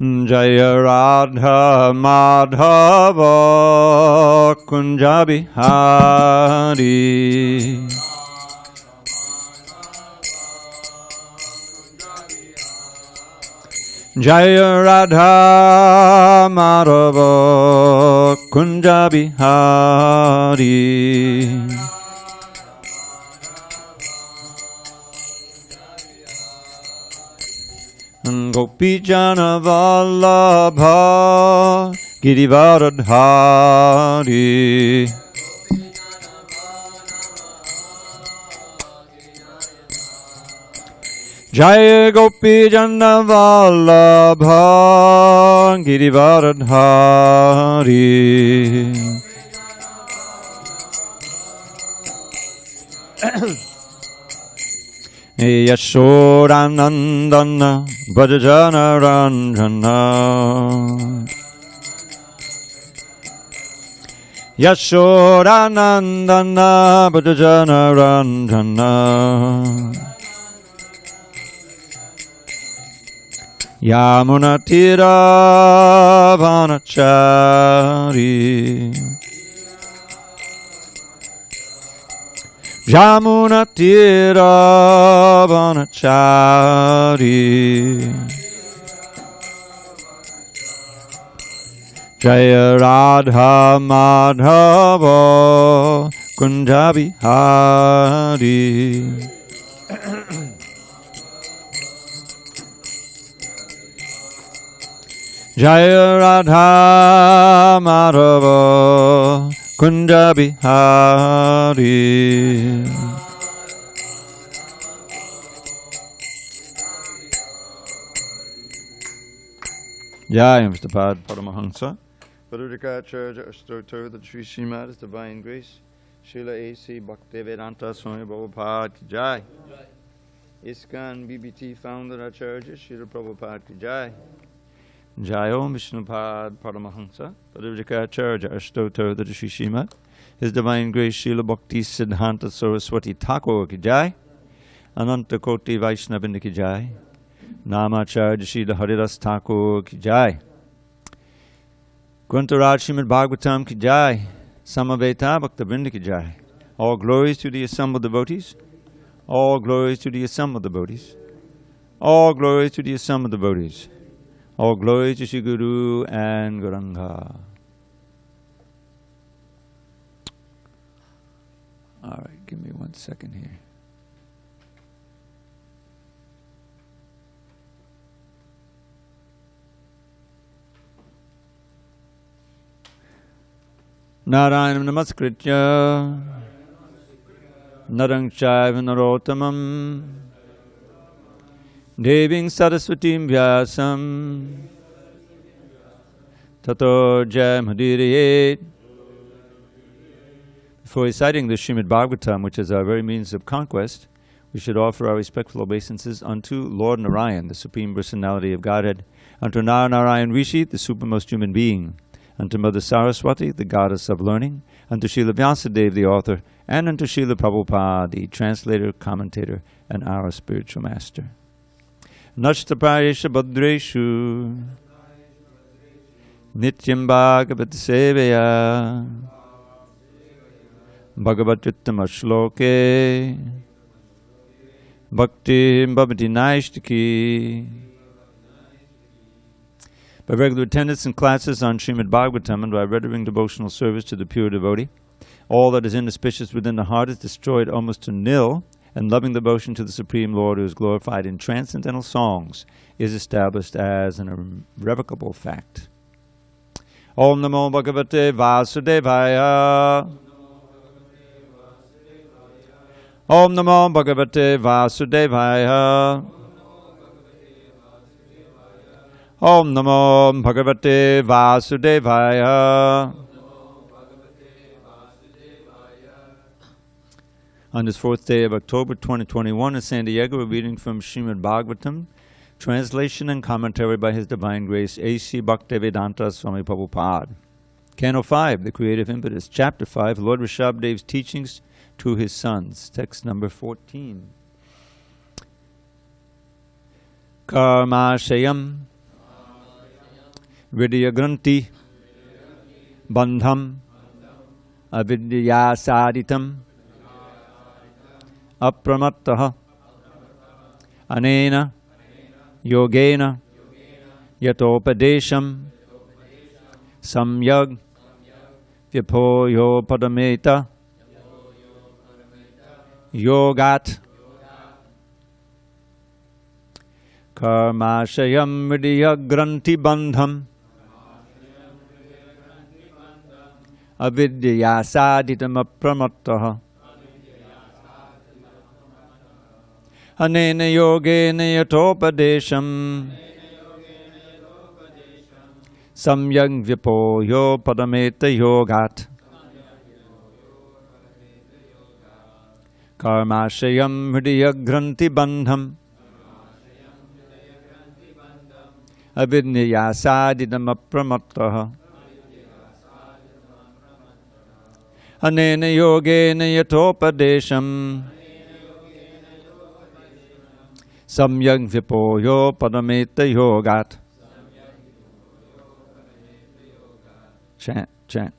Jaya Radha Madhava Kunja Bihari. Jaya Radha Madhava Kunja Bihari. Gopi Jana Vallabha Girivaradhari. Jaya Gopi Jana Vallabha Girivaradhari. Yashodanandana Bhajana Ranjana. Yashodanandana Bhajana Ranjana. Yamuna Tira Vanachari. Yamuna Tira Vanachari. Jaya Radha Madhava Kunja Bihari. Jaya Radha Madhava Kunja Bihari. Jai Mr. Paramahansa Padurikacharya Astotar the Sri Srimad is Divine Grace Srila A.C. Bhaktivedanta Swami Prabhupada Ki Jai. ISKCON BBT founder Acharya Srila Prabhupada Ki Jai. Jai Om Vishnupad Paramahansa Padurikacharya Astotar the Sri Srimad His Divine Grace Srila Bhakti Siddhanta Saraswati Thakur Ki Jai. Ananta Koti Vaishnavindra Ki Jai. Namacharya Srila Haridas Thakur Ki Jai. Grantharaj Srimad Bhagavatam Ki Jai. Samaveta Bhaktivinoda Ki Jai. All glories to the assembled devotees. All glories to the assembled devotees. All glories to the assembled devotees. All glories to Shri Guru and Gauranga. All right, give me 1 second here. Narayanam namaskritya Narang chaiva narottamam Deving Saraswatim Vyasam Tato Jayamhadiriyet. Before reciting the Srimad Bhagavatam, which is our very means of conquest, we should offer our respectful obeisances unto Lord Narayan, the Supreme Personality of Godhead, unto Narayan Rishi, the supremest human being, unto Mother Saraswati, the goddess of learning, unto Srila Vyasadeva, the author, and unto Srila Prabhupada, the translator, commentator, and our spiritual master. Nashtaprayesha Bhadreshu Nityam Bhagavat Sevaya Bhagavatuttama Shloke Bhakti Bhavati Naishtaki. By regular attendance in classes on Srimad Bhagavatam and by rendering devotional service to the pure devotee, all that is inauspicious within the heart is destroyed almost to nil, and loving devotion to the Supreme Lord, who is glorified in transcendental songs, is established as an irrevocable fact. Om Namo Bhagavate Vasudevaya. Om Namo Bhagavate Vasudevaya. Om Namo Bhagavate Vasudevaya. On this 4th day of October 2021 in San Diego, we're reading from Srimad Bhagavatam, translation and commentary by His Divine Grace A.C. Bhaktivedanta Swami Prabhupada. Canto 5, The Creative Impetus. Chapter 5, Lord Rishabhadev's Teachings to His Sons. Text number 14. Karmashayam Vidya Granti Bandham Avidya Saditam Apramattaha Anena Yogena Yatopadesham Samyag Vyapoyo Padameta Yogat Karmashayam Vidya Granti Bandham Avidya Saditam Apramattaha Anena Yogena Yatopadesham Samyag Vyapoyo Padameta Yogat Karmashayam Hridaya Granti Bandham Avidyasadidam Apramattaha Anena Yogena Yatopadesham Samyag Vyapoyo Padameta Yogat. Chant, chant.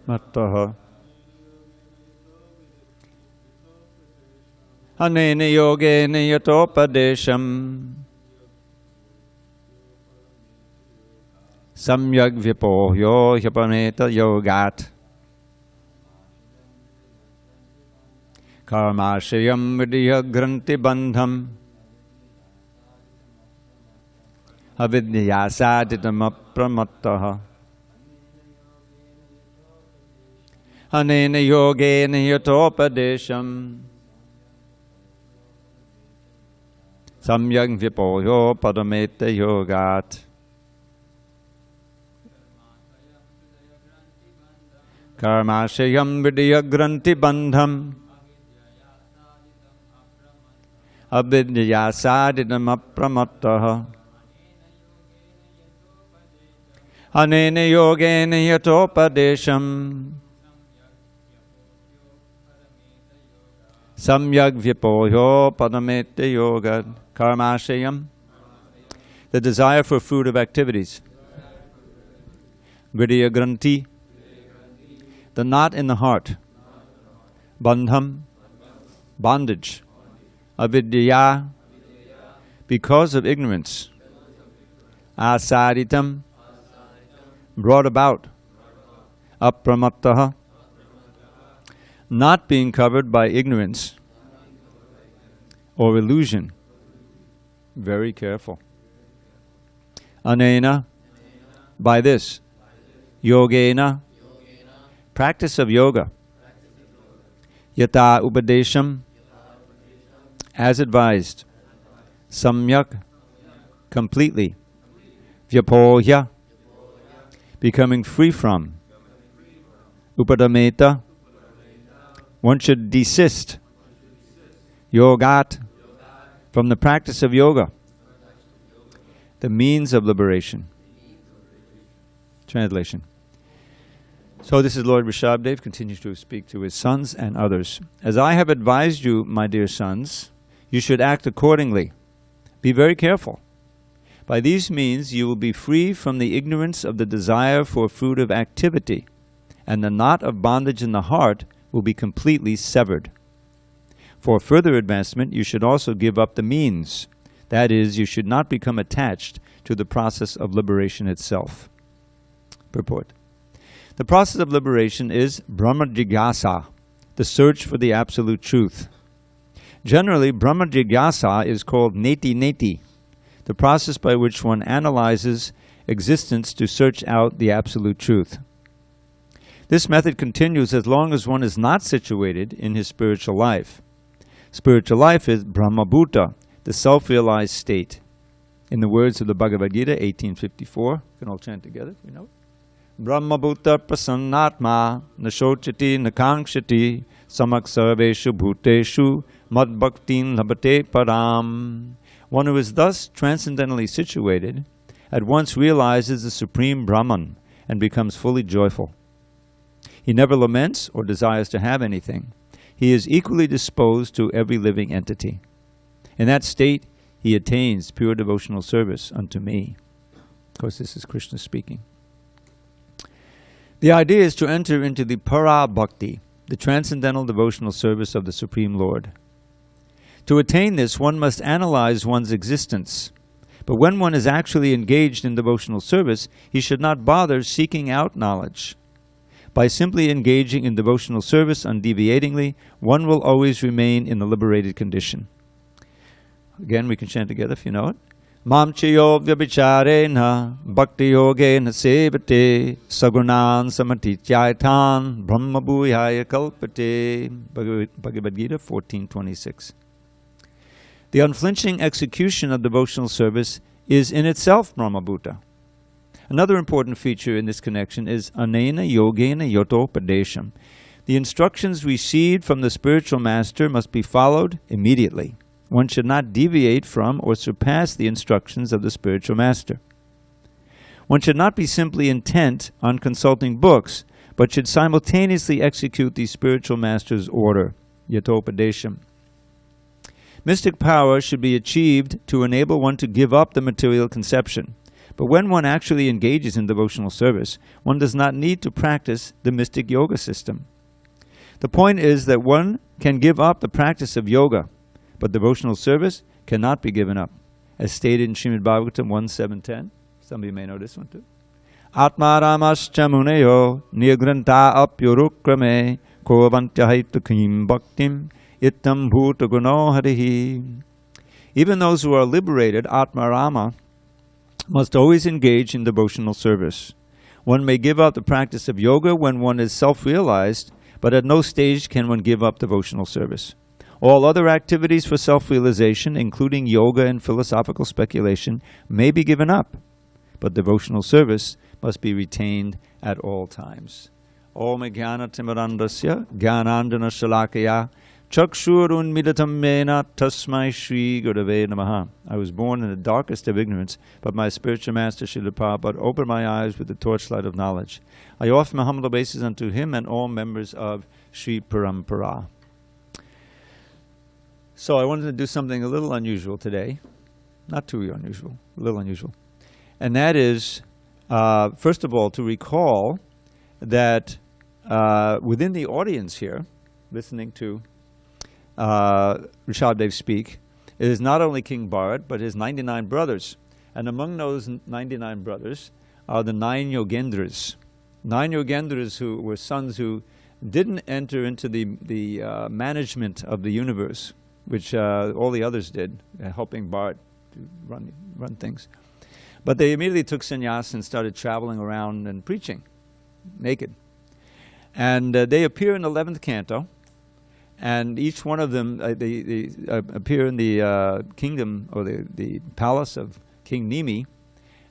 Mattaha Anena Yogena Yatopadesham Samyag Vyapoyo Hyapaneta Yogat Karmashayam Vidya Granti Bandham Avidyasadidam Apramattaha Anena Yogena Yatopadesham Samyag Vyapoyo Padameta Yogat Karmashayam Vidya Granti Bandham Avidyasadidam Apramattaha Anena Yogena Yatopadesham Samyag Vyapoyo Padameta Yoga Karmashayam, the desire for fruit of activities. Vidya Granti, the knot in the heart. Bandham, bondage. Avidya, because of ignorance. Asaditam, brought about. Apramattaha, not being covered by ignorance or illusion. Very careful. Anena, by this. Yogena, practice of yoga. Yata upadesham, as advised. Samyak, completely. Vyapohya, becoming free from. Upadameta, one should desist. Yogat, from the practice of yoga. The means of liberation. Translation. So this is Lord Rishabhdev, continues to speak to his sons and others. As I have advised you, my dear sons, you should act accordingly. Be very careful. By these means you will be free from the ignorance of the desire for fruit of activity, and the knot of bondage in the heart will be completely severed. For further advancement, you should also give up the means. That is, you should not become attached to the process of liberation itself. Purport. The process of liberation is Brahma Jigyasa, the search for the absolute truth. Generally, Brahma Jigyasa is called Neti Neti, the process by which one analyzes existence to search out the absolute truth. This method continues as long as one is not situated in his spiritual life. Spiritual life is Brahmabhuta, the self-realized state. In the words of the Bhagavad Gita, 1854, you can all chant together, you know. Brahmabhuta prasannatma nashochati nakangshati samak sarveshu bhuteshu mad bhaktin labhate param. One who is thus transcendentally situated at once realizes the supreme Brahman and becomes fully joyful. He never laments or desires to have anything. He is equally disposed to every living entity. In that state, he attains pure devotional service unto me. Of course, this is Krishna speaking. The idea is to enter into the para bhakti, the transcendental devotional service of the Supreme Lord. To attain this, one must analyze one's existence. But when one is actually engaged in devotional service, he should not bother seeking out knowledge. By simply engaging in devotional service undeviatingly, one will always remain in the liberated condition. Again, we can chant together if you know it. Mam chayo vyabhicharena bhakti yogena sevate sagunan samatityaitan brahma bhuyaya kalpate. Bhagavad Gita 14:26. The unflinching execution of devotional service is in itself Brahmabhuta. Another important feature in this connection is anena yogena yotopadesham. The instructions received from the spiritual master must be followed immediately. One should not deviate from or surpass the instructions of the spiritual master. One should not be simply intent on consulting books, but should simultaneously execute the spiritual master's order, yatopadesham. Mystic power should be achieved to enable one to give up the material conception. But when one actually engages in devotional service, one does not need to practice the mystic yoga system. The point is that one can give up the practice of yoga, but devotional service cannot be given up. As stated in Srimad Bhagavatam 1.7.10. Some of you may know this one too. Atma ramascha muneyo niyagranta apyorukrame kovantyahaitukim bhaktim ittam bhuta guno harihi. Even those who are liberated, Atma Rama, must always engage in devotional service. One may give up the practice of yoga when one is self-realized, but at no stage can one give up devotional service. All other activities for self-realization, including yoga and philosophical speculation, may be given up, but devotional service must be retained at all times. Om jnana timirandasya jnanandana shalakaya chakshurun midatam mena tasmai shri gurave namaha. I was born in the darkest of ignorance, but my spiritual master Srila Prabhupada opened my eyes with the torchlight of knowledge. I offer my humble obeisance unto him and all members of Sri Parampara. So I wanted to do something a little unusual today. Not too unusual, a little unusual. And that is, first of all, to recall that within the audience here, listening to Rishabhdev speak, it is not only King Bharat, but his 99 brothers. And among those 99 brothers are the 9 Yogendras. 9 Yogendras who were sons who didn't enter into the management of the universe, which all the others did, helping Bharat to run things. But they immediately took sannyas and started traveling around and preaching, naked. And they appear in the 11th canto, and each one of them, they appear in the kingdom, or the palace of King Nimi,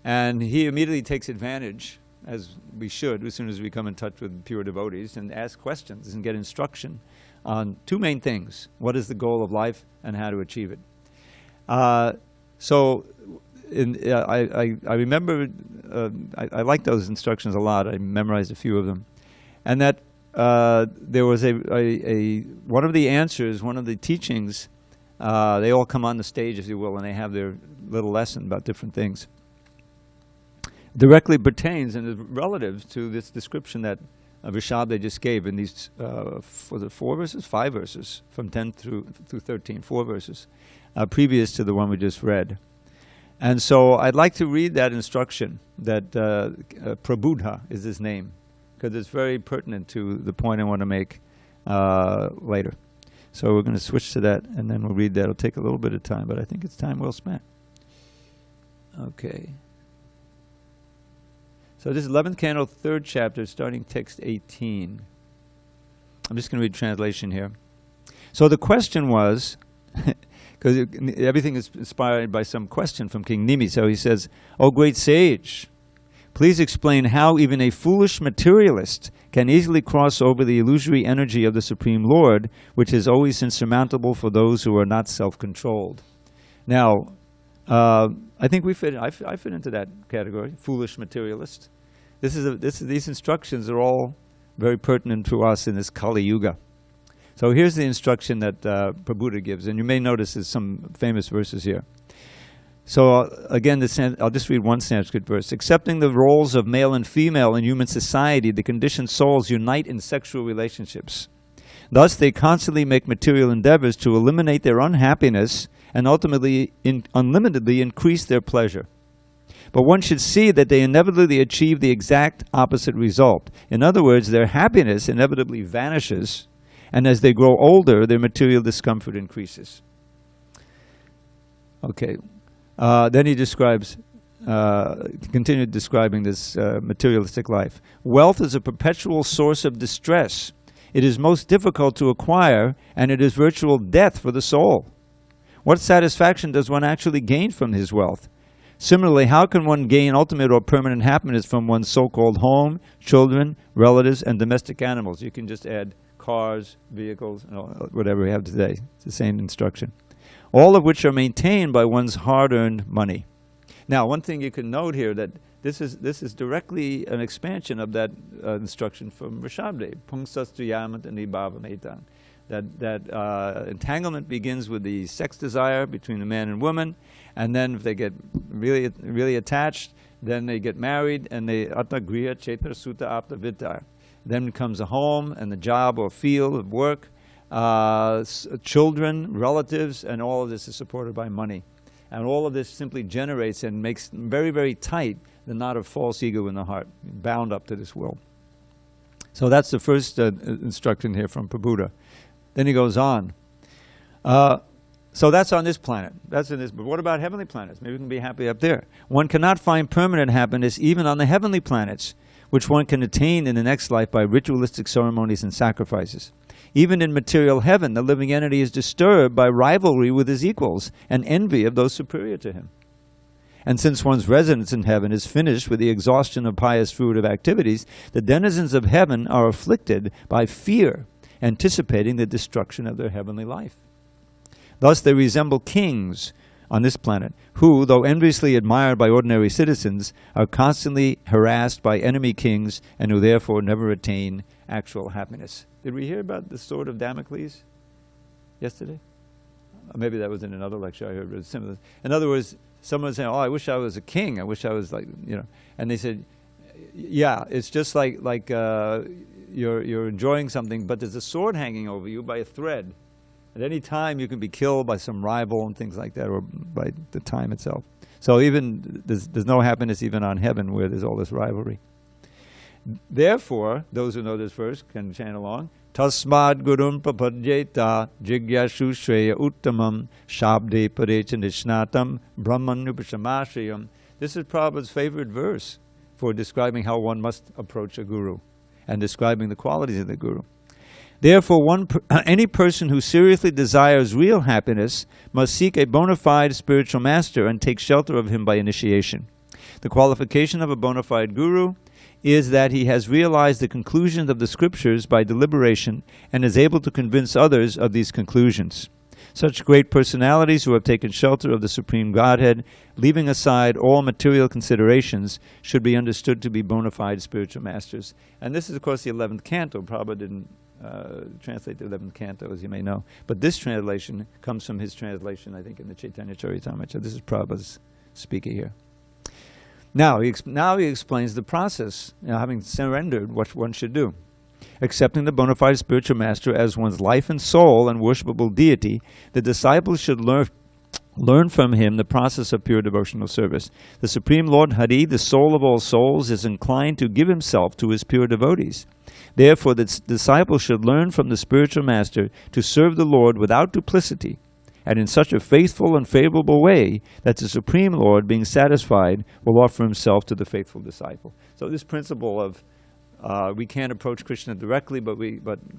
and he immediately takes advantage, as we should, as soon as we come in touch with pure devotees, and ask questions and get instruction on 2 main things: what is the goal of life and how to achieve it. I remember, I like those instructions a lot. I memorized a few of them. And that there was one of the answers, one of the teachings, they all come on the stage, if you will, and they have their little lesson about different things. Directly pertains and is relative to this description that Rishabhdev just gave in these, was it 4 verses? 5 verses, from 10 through 13, 4 verses, previous to the one we just read. And so I'd like to read that instruction, that Prabudha is his name, because it's very pertinent to the point I want to make later. So we're going to switch to that, and then we'll read that. It'll take a little bit of time, but I think it's time well spent. Okay. So this is 11th canto, 3rd chapter, starting text 18. I'm just going to read translation here. So the question was, because everything is inspired by some question from King Nimi. So he says, "O great sage, please explain how even a foolish materialist can easily cross over the illusory energy of the Supreme Lord, which is always insurmountable for those who are not self-controlled." Now, I think I fit into that category, foolish materialist. These instructions are all very pertinent to us in this Kali Yuga. So here's the instruction that Prabhupada gives, and you may notice there's some famous verses here. So again, I'll just read one Sanskrit verse. "Accepting the roles of male and female in human society, the conditioned souls unite in sexual relationships. Thus, they constantly make material endeavors to eliminate their unhappiness and ultimately unlimitedly increase their pleasure. But one should see that they inevitably achieve the exact opposite result. In other words, their happiness inevitably vanishes, and as they grow older, their material discomfort increases." Okay. Then he continued describing this materialistic life. "Wealth is a perpetual source of distress. It is most difficult to acquire, and it is virtual death for the soul. What satisfaction does one actually gain from his wealth? Similarly, how can one gain ultimate or permanent happiness from one's so-called home, children, relatives, and domestic animals?" You can just add cars, vehicles, whatever we have today. It's the same instruction. "All of which are maintained by one's hard-earned money." Now, one thing you can note here that this is directly an expansion of that instruction from Rishabdev. That entanglement begins with the sex desire between the man and woman, and then if they get really attached, then they get married, and they atta griha chetar sutta apta vitar. Then comes a home and the job or field of work, children, relatives, and all of this is supported by money. And all of this simply generates and makes very, very tight the knot of false ego in the heart, bound up to this will. So that's the first instruction here from Prabhupada. Then he goes on. So that's on this planet. That's in this. But what about heavenly planets? Maybe we can be happy up there. "One cannot find permanent happiness even on the heavenly planets, which one can attain in the next life by ritualistic ceremonies and sacrifices. Even in material heaven, the living entity is disturbed by rivalry with his equals and envy of those superior to him. And since one's residence in heaven is finished with the exhaustion of pious fruitive activities, the denizens of heaven are afflicted by fear, anticipating the destruction of their heavenly life. Thus they resemble kings on this planet, who, though enviously admired by ordinary citizens, are constantly harassed by enemy kings and who therefore never attain actual happiness." Did we hear about the sword of Damocles yesterday? Or maybe that was in another lecture I heard, but it's similar. In other words, someone was saying, "Oh, I wish I was a king. I wish I was like, you know." And they said, "Yeah, it's just like you're enjoying something, but there's a sword hanging over you by a thread. At any time you can be killed by some rival and things like that, or by the time itself." So even there's no happiness even on heaven where there's all this rivalry. Therefore, those who know this verse can chant along. Tasmad gurum papadyeta jigyashu shreya uttamam shabde parecha nishnatam brahman upashamashayam. This is Prabhupada's favorite verse for describing how one must approach a guru and describing the qualities of the guru. Therefore, any person who seriously desires real happiness must seek a bona fide spiritual master and take shelter of him by initiation. The qualification of a bona fide guru is that he has realized the conclusions of the scriptures by deliberation and is able to convince others of these conclusions. Such great personalities who have taken shelter of the Supreme Godhead, leaving aside all material considerations, should be understood to be bona fide spiritual masters. And this is, of course, the 11th canto. Prabhupada didn't translate the 11th canto, as you may know. But this translation comes from his translation, I think, in the Chaitanya Charitamrita. This is Prabhupada's speaker here. Now he explains the process, having surrendered, what one should do. Accepting the bona fide spiritual master as one's life and soul and worshipable deity, the disciples should learn from him the process of pure devotional service. The Supreme Lord Hari, the soul of all souls, is inclined to give himself to his pure devotees. Therefore, the disciple should learn from the spiritual master to serve the Lord without duplicity and in such a faithful and favorable way that the Supreme Lord, being satisfied, will offer himself to the faithful disciple. So this principle of we can't approach Krishna directly, but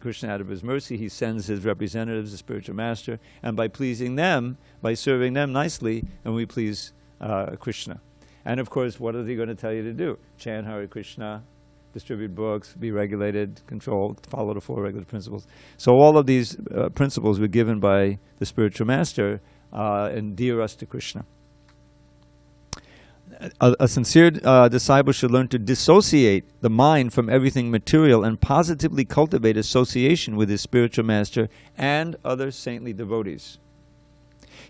Krishna, out of his mercy, he sends his representatives, the spiritual master, and by pleasing them, by serving them nicely, and we please Krishna. And of course, what are they going to tell you to do? Chant Hare Krishna, distribute books, be regulated, controlled, follow the 4 regulative principles. So all of these principles were given by the spiritual master, endear us to Krishna. A sincere disciple should learn to dissociate the mind from everything material and positively cultivate association with his spiritual master and other saintly devotees.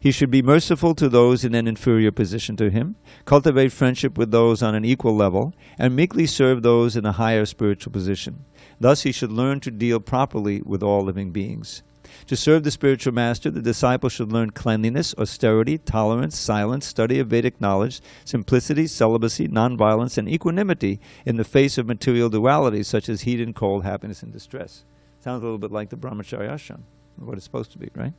He should be merciful to those in an inferior position to him, cultivate friendship with those on an equal level, and meekly serve those in a higher spiritual position. Thus he should learn to deal properly with all living beings. To serve the spiritual master, the disciple should learn cleanliness, austerity, tolerance, silence, study of Vedic knowledge, simplicity, celibacy, nonviolence, and equanimity in the face of material dualities such as heat and cold, happiness and distress. Sounds a little bit like the brahmacharya ashram, what it's supposed to be, right?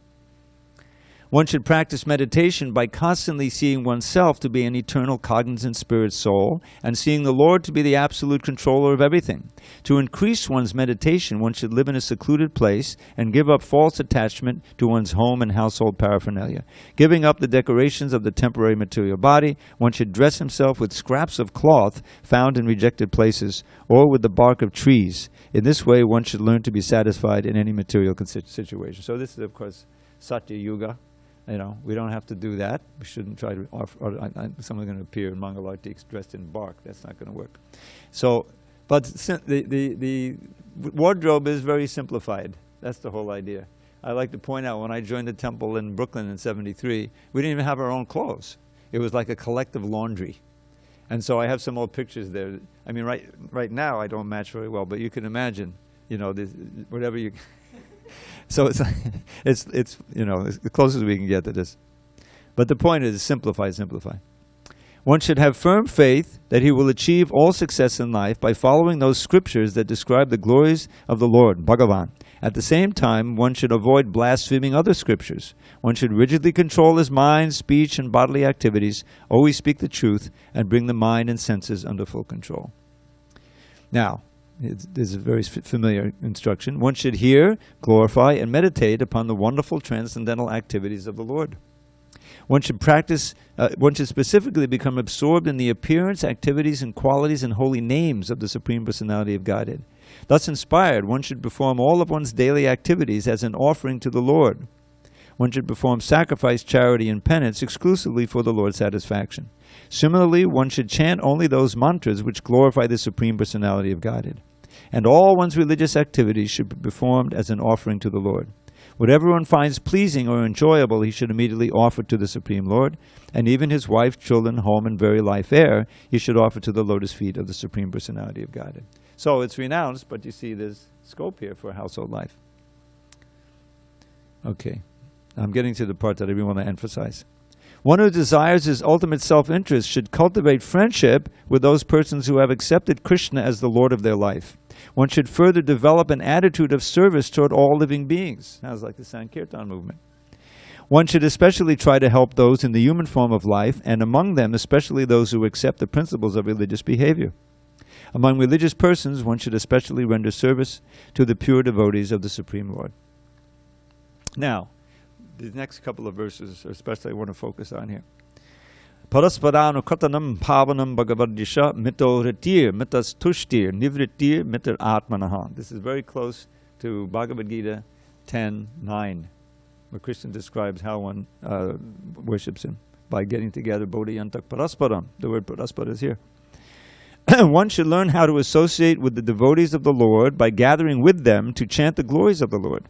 One should practice meditation by constantly seeing oneself to be an eternal cognizant spirit soul and seeing the Lord to be the absolute controller of everything. To increase one's meditation, one should live in a secluded place and give up false attachment to one's home and household paraphernalia. Giving up the decorations of the temporary material body, one should dress himself with scraps of cloth found in rejected places or with the bark of trees. In this way, one should learn to be satisfied in any material situation. So this is, of course, Satya Yuga. You know, we don't have to do that. We shouldn't try to offer, someone's going to appear in Mangalarti dressed in bark. That's not going to work. So, but the wardrobe is very simplified. That's the whole idea. I like to point out, when I joined the temple in Brooklyn in '73, we didn't even have our own clothes. It was like a collective laundry. And so I have some old pictures there. I mean, right now I don't match very well, but you can imagine, you know, whatever you... So it's you know, it's the closest we can get to this. But the point is simplify. One should have firm faith that he will achieve all success in life by following those scriptures that describe the glories of the Lord, Bhagavan. At the same time, one should avoid blaspheming other scriptures. One should rigidly control his mind, speech, and bodily activities, always speak the truth, and bring the mind and senses under full control. Now, this is a very familiar instruction. One should hear, glorify, and meditate upon the wonderful transcendental activities of the Lord. One should specifically become absorbed in the appearance, activities, and qualities and holy names of the Supreme Personality of Godhead. Thus inspired, one should perform all of one's daily activities as an offering to the Lord. One should perform sacrifice, charity, and penance exclusively for the Lord's satisfaction. Similarly, one should chant only those mantras which glorify the Supreme Personality of Godhead. And all one's religious activities should be performed as an offering to the Lord. Whatever one finds pleasing or enjoyable, he should immediately offer to the Supreme Lord, and even his wife, children, home, and very life heir, he should offer to the lotus feet of the Supreme Personality of Godhead. So it's renounced, but you see there's scope here for household life. Okay, I'm getting to the part that I really want to emphasize. One who desires his ultimate self-interest should cultivate friendship with those persons who have accepted Krishna as the Lord of their life. One should further develop an attitude of service toward all living beings. Sounds like the Sankirtan movement. One should especially try to help those in the human form of life, and among them especially those who accept the principles of religious behavior. Among religious persons, one should especially render service to the pure devotees of the Supreme Lord. Now, the next couple of verses, especially I want to focus on here. Parasparanu katanam pavanam bhagavadisha mito retir mitas tushtir nivritir mitar atmanaha. This is very close to Bhagavad Gita 10:9, where Krishna describes how one worships him by getting together bodhiyantak parasparam. The word paraspara is here. One should learn how to associate with the devotees of the Lord by gathering with them to chant the glories of the Lord.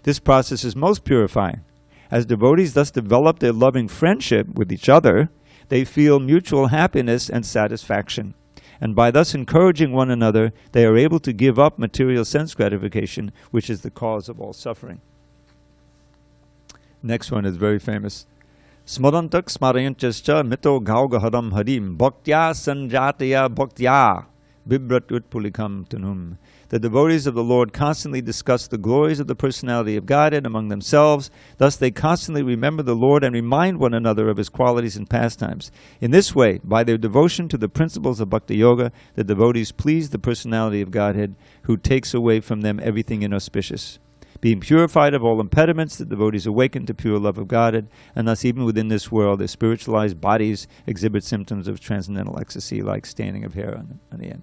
This process is most purifying. As devotees thus develop their loving friendship with each other, they feel mutual happiness and satisfaction. And by thus encouraging one another, they are able to give up material sense gratification, which is the cause of all suffering. Next one is very famous. Smarantak smarayanchascha mito gaugahadam harim bhaktya sanjataya bhaktya bibrat utpulikam tunum. The devotees of the Lord constantly discuss the glories of the personality of Godhead among themselves. Thus they constantly remember the Lord and remind one another of his qualities and pastimes. In this way, by their devotion to the principles of Bhakti Yoga, the devotees please the personality of Godhead, who takes away from them everything inauspicious. Being purified of all impediments, the devotees awaken to pure love of Godhead, and thus even within this world, their spiritualized bodies exhibit symptoms of transcendental ecstasy, like standing of hair on the end.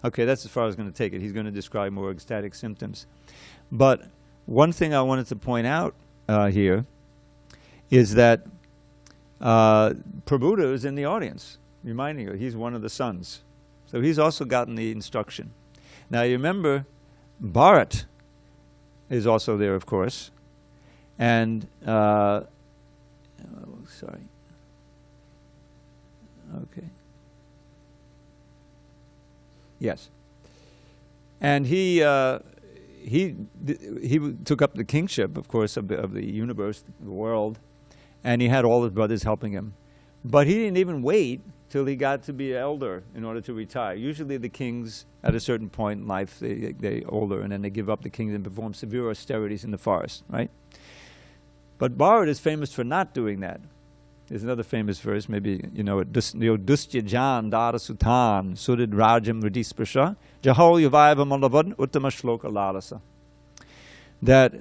Okay, that's as far as I was going to take it. He's going to describe more ecstatic symptoms. But one thing I wanted to point out here is that Prabhupada is in the audience, reminding you, he's one of the sons. So he's also gotten the instruction. Now you remember, Bharat is also there, of course. And, sorry. Okay. Yes. And he took up the kingship, of course, of the universe, the world, and he had all his brothers helping him. But he didn't even wait till he got to be elder in order to retire. Usually the kings, at a certain point in life, they're older, and then they give up the kingdom and perform severe austerities in the forest, right? But Bharat is famous for not doing that. There's another famous verse, maybe you know it. Dustya Jan Dara Sutan Sudid Rajam Radispasha Jahol Yuvaiva Malavad Uttama Shloka Lalasa. That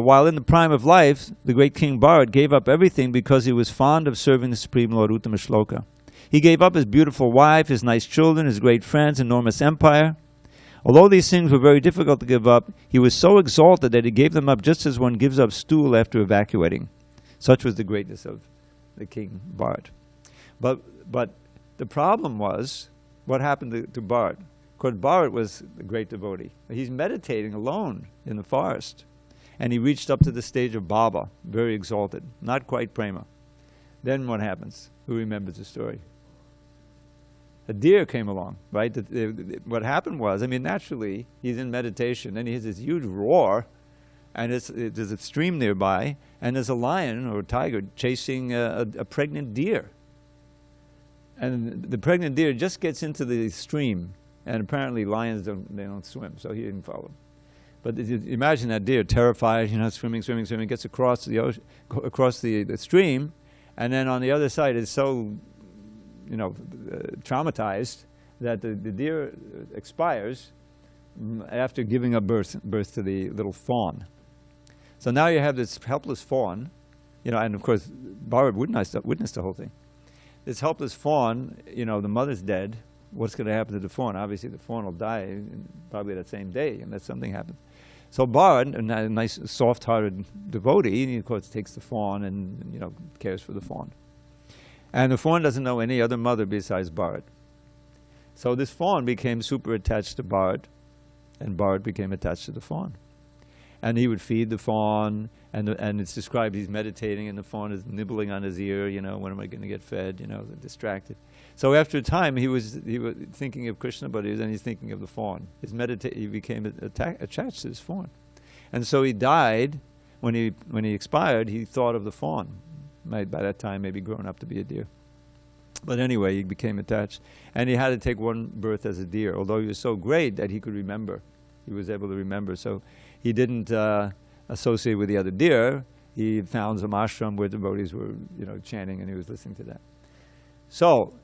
while in the prime of life, the great King Bharat gave up everything because he was fond of serving the Supreme Lord Uttama Shloka. He gave up his beautiful wife, his nice children, his great friends, enormous empire. Although these things were very difficult to give up, he was so exalted that he gave them up just as one gives up stool after evacuating. Such was the greatness of the King Bharat. But the problem was, what happened to Bharat? Because Bharat was a great devotee. He's meditating alone in the forest. And he reached up to the stage of Baba, very exalted, not quite prema. Then what happens? Who remembers the story? A deer came along, right? What happened was, I mean, naturally, he's in meditation, and he has this huge roar, and there's a stream nearby, and there's a lion or a tiger chasing a pregnant deer. And the pregnant deer just gets into the stream, and apparently lions don't swim, so he didn't follow. But imagine that deer, terrified, swimming, gets across the ocean, across the stream, and then on the other side is so, traumatized that the deer expires after giving up birth to the little fawn. So now you have this helpless fawn, and of course Bharat witnessed the whole thing. This helpless fawn, the mother's dead. What's going to happen to the fawn? Obviously the fawn will die probably that same day unless something happens. So Bharat, a nice soft-hearted devotee, he of course takes the fawn and cares for the fawn. And the fawn doesn't know any other mother besides Bharat. So this fawn became super attached to Bharat, and Bharat became attached to the fawn. And he would feed the fawn, and it's described he's meditating, and the fawn is nibbling on his ear. When am I going to get fed? Distracted. So after a time, he was thinking of Krishna, but then he's thinking of the fawn. He became attached to this fawn, and so he died. When he expired, he thought of the fawn. By that time, maybe grown up to be a deer. But anyway, he became attached, and he had to take one birth as a deer. Although he was so great that he could remember, he was able to remember. So he didn't associate with the other deer. He found some ashram where devotees were, chanting, and he was listening to that. So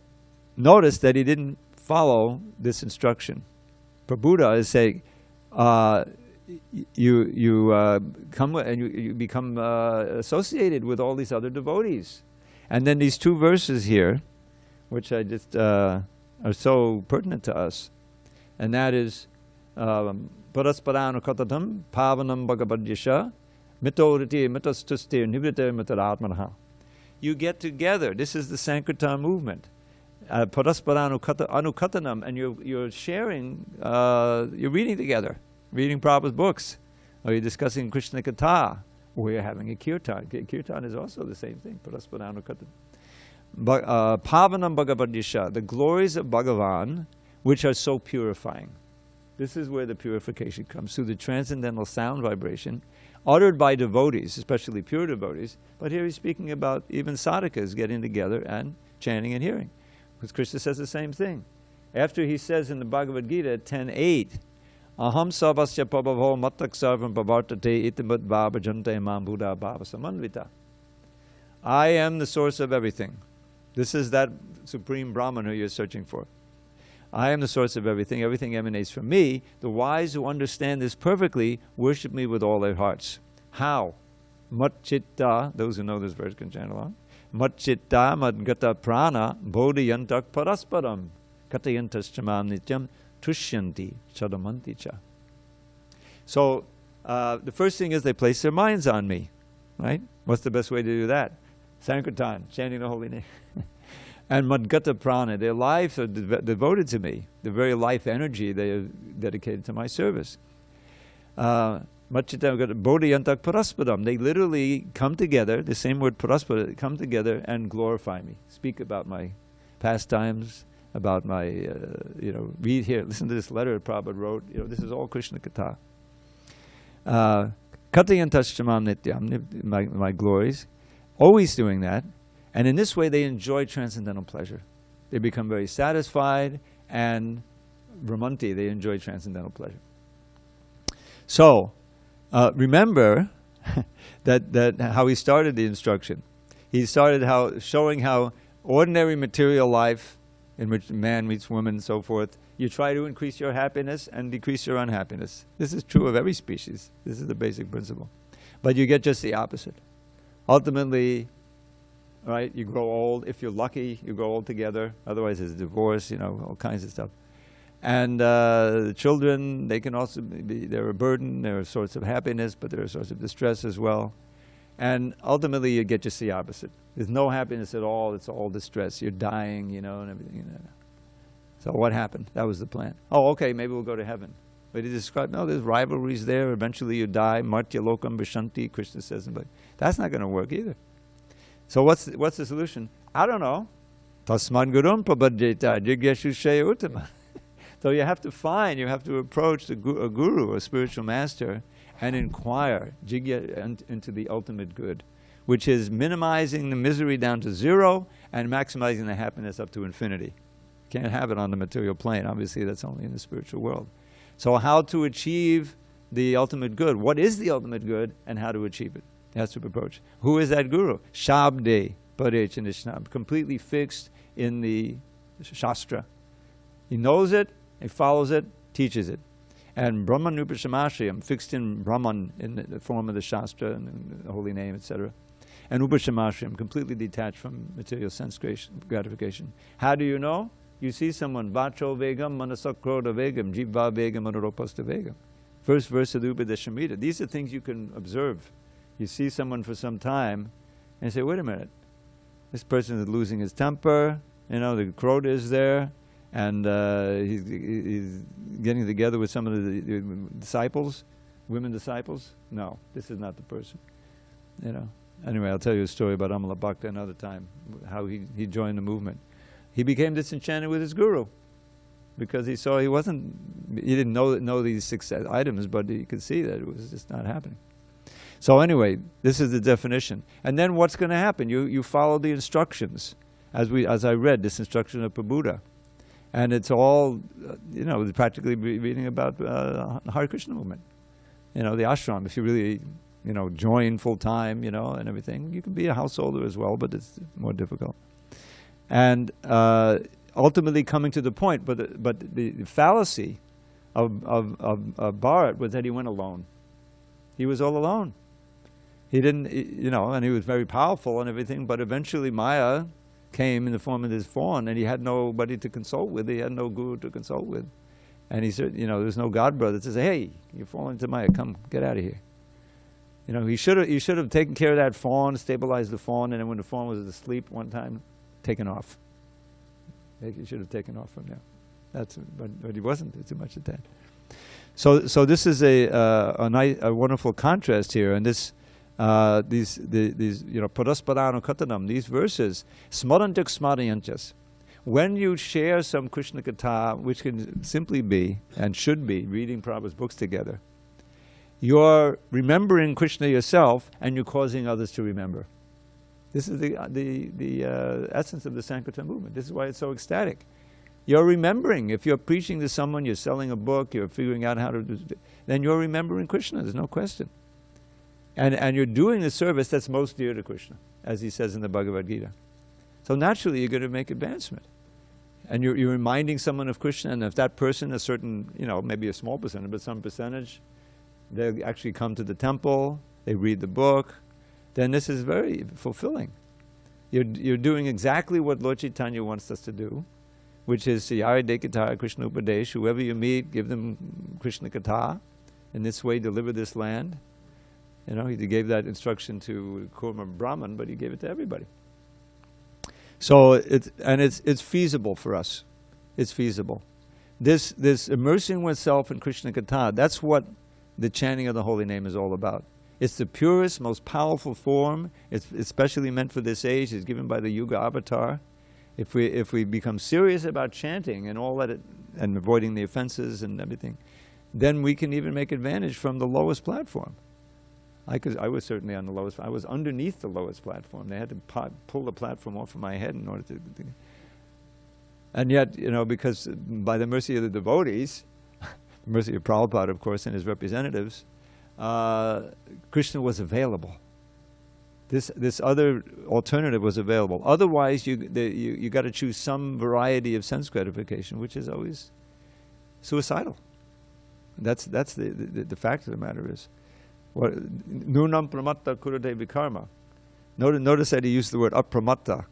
notice that he didn't follow this instruction. Prabhupada is saying, you come and you become associated with all these other devotees. And then these two verses here, which I just are so pertinent to us, and that is Parasparanu katatam pavanam bhagavadyasha mitodati mitastustir nivritir mitaratmanaha. You get together. This is the Sankirtan movement. Parasparanu anukatanam, and you're sharing, you're reading together. Reading Prabhupada's books, or you're discussing Krishna Katha, or you're having a kirtan. Kirtan is also the same thing. Parasparanu katan. Pavanam Bhagavadyasha, the glories of Bhagavan, which are so purifying. This is where the purification comes, through the transcendental sound vibration, uttered by devotees, especially pure devotees. But here he's speaking about even sadhakas getting together and chanting and hearing. Because Krishna says the same thing. After he says in the Bhagavad Gita 10:8, Aham sarvasya prabhavo mattak sarvam pavartate itimut bhavajante mam buddha bhava samanvita. I am the source of everything. This is that supreme Brahman who you're searching for. I am the source of everything. Everything emanates from me. The wise who understand this perfectly worship me with all their hearts. How? Matchitta, those who know this verse can chant along. Matchitta madgata prana bodhiyantak parasparam katayantas chamam nityam tushyanti chadamanti cha. So the first thing is they place their minds on me, right? What's the best way to do that? Sankirtan, chanting the holy name. And madgata prana, their lives are devoted to me. The very life energy they are dedicated to my service. Bodhiyantak paraspadam. They literally come together, the same word paraspada, come together and glorify me. Speak about my pastimes, about my, read here, listen to this letter Prabhupada wrote. This is all Krishna Katha. Katayantastamam nityam, my glories. Always doing that. And in this way they enjoy transcendental pleasure. They become very satisfied and ramanti, they enjoy transcendental pleasure. So, remember that how he started the instruction. He started showing how ordinary material life, in which man meets woman and so forth, you try to increase your happiness and decrease your unhappiness. This is true of every species. This is the basic principle. But you get just the opposite. Ultimately, right, you grow old. If you're lucky, you grow old together. Otherwise, there's divorce, all kinds of stuff. And the children, they can also they're a burden, they're a source of happiness, but they're a source of distress as well. And ultimately, you get just the opposite. There's no happiness at all, it's all distress. You're dying, and everything. So what happened? That was the plan. Oh, okay, maybe we'll go to heaven. But he described, no, there's rivalries there, eventually you die, martya lokam vishanti, Krishna says. But that's not going to work either. So what's the solution? I don't know. Tasman gurum prabhajeta jigyashu shaya uttama. So you have to approach a guru, a spiritual master, and inquire, jigya, into the ultimate good, which is minimizing the misery down to zero and maximizing the happiness up to infinity. Can't have it on the material plane. Obviously, that's only in the spiritual world. So how to achieve the ultimate good? What is the ultimate good and how to achieve it? That's the approach. Who is that guru? Shabde Parechanishna, completely fixed in the Shastra. He knows it, he follows it, teaches it. And Brahman Upashamashayam, fixed in Brahman, in the form of the Shastra and the holy name, etc. And Upashamashayam, completely detached from material sense gratification. How do you know? You see someone, Vacho Vegam, Manasakroda Vegam, Jivva Vegam, Anuropasta Vegam. First verse of the Upadeshamrita. These are things you can observe. You see someone for some time and say, wait a minute, this person is losing his temper, the Krota is there, and he's getting together with some of the disciples, women disciples. No, this is not the person. Anyway, I'll tell you a story about Amala Bhakta another time, how he joined the movement. He became disenchanted with his guru because he saw he didn't know these 6 items, but he could see that it was just not happening. So anyway, this is the definition. And then what's going to happen? You follow the instructions, as I read this instruction of Prabhupada. And it's all, practically reading about the Hare Krishna movement. The ashram, if you really, join full time, and everything. You can be a householder as well, but it's more difficult. And ultimately coming to the point, but the fallacy of Bharat was that he went alone. He was all alone. He didn't, and he was very powerful and everything, but eventually Maya came in the form of this fawn, and he had nobody to consult with. He had no guru to consult with. And he said, there's no God brother to say, hey, you're falling into Maya, come, get out of here. He should have taken care of that fawn, stabilized the fawn, and then when the fawn was asleep one time, taken off. He should have taken off from there. But he wasn't too much at that. So this is a wonderful contrast here, and these parasparano katanam, these verses, smarantak smarayanchas. When you share some Krishna Katha, which can simply be and should be reading Prabhupada's books together, you're remembering Krishna yourself, and you're causing others to remember. This is the essence of the Sankirtan movement. This is why it's so ecstatic. You're remembering. If you're preaching to someone, you're selling a book, you're figuring out how to do, then you're remembering Krishna, there's no question. And you're doing the service that's most dear to Krishna, as he says in the Bhagavad Gita. So naturally you're going to make advancement. And you're reminding someone of Krishna, and if that person, a certain, maybe a small percentage, but some percentage, they actually come to the temple, they read the book, then this is very fulfilling. You're doing exactly what Lord Chaitanya wants us to do, which is Yare Dekatara Krishna Upadesh, whoever you meet, give them Krishna Katha. In this way, deliver this land. He gave that instruction to Kurma Brahman, but he gave it to everybody. So it's feasible for us. It's feasible. This immersing oneself in Krishna Katha, that's what the chanting of the holy name is all about. It's the purest, most powerful form. It's especially meant for this age. It's given by the Yuga avatar. If we become serious about chanting and all that, and avoiding the offenses and everything, then we can even make advantage from the lowest platform. I was certainly on the lowest. I was underneath the lowest platform. They had to pull the platform off of my head in order to. And yet, because by the mercy of the devotees, the mercy of Prabhupada, of course, and his representatives, Krishna was available. This other alternative was available. Otherwise, you got to choose some variety of sense gratification, which is always suicidal. That's the fact of the matter is. Nunam pramatta kurate vikarma. Notice that he used the word apramatta.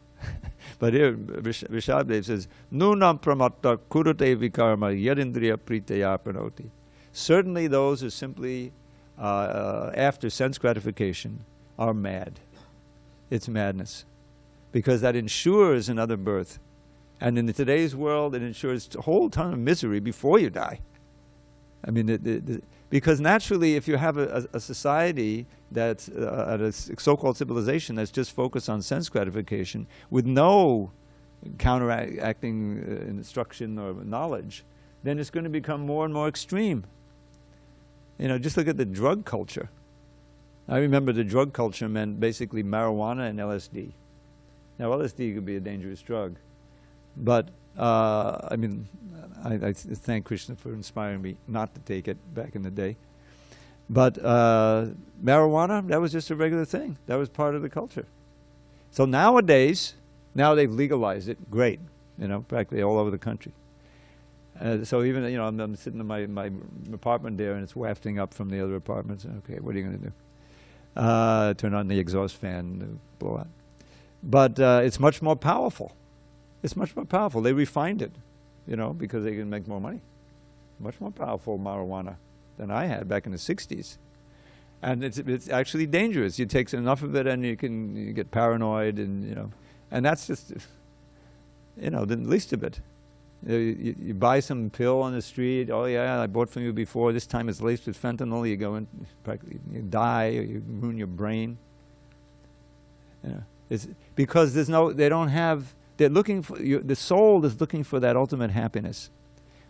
But here, Vishaddev says, Nunam pramatta kurate vikarma yadindriya pritaya pranoti. Certainly those who simply, after sense gratification, are mad. It's madness. Because that ensures another birth. And in today's world, it ensures a whole ton of misery before you die. I mean, because naturally, if you have a society that's a so-called civilization that's just focused on sense gratification with no counteracting instruction or knowledge, then it's going to become more and more extreme. Just look at the drug culture. I remember the drug culture meant basically marijuana and LSD. Now, LSD could be a dangerous drug, but I thank Krishna for inspiring me not to take it back in the day. But marijuana, that was just a regular thing. That was part of the culture. So nowadays, now they've legalized it. Great, practically all over the country. So even, I'm sitting in my apartment there, and it's wafting up from the other apartments. Okay, what are you going to do? Turn on the exhaust fan, blow out. But it's much more powerful. It's much more powerful. They refined it, because they can make more money. Much more powerful marijuana than I had back in the 60s. And it's actually dangerous. You take enough of it and you get paranoid, and that's just, the least of it. You buy some pill on the street. Oh yeah, I bought from you before. This time it's laced with fentanyl. You go in, practically you die, or you ruin your brain. It's because they don't have. They're looking for the soul is looking for that ultimate happiness,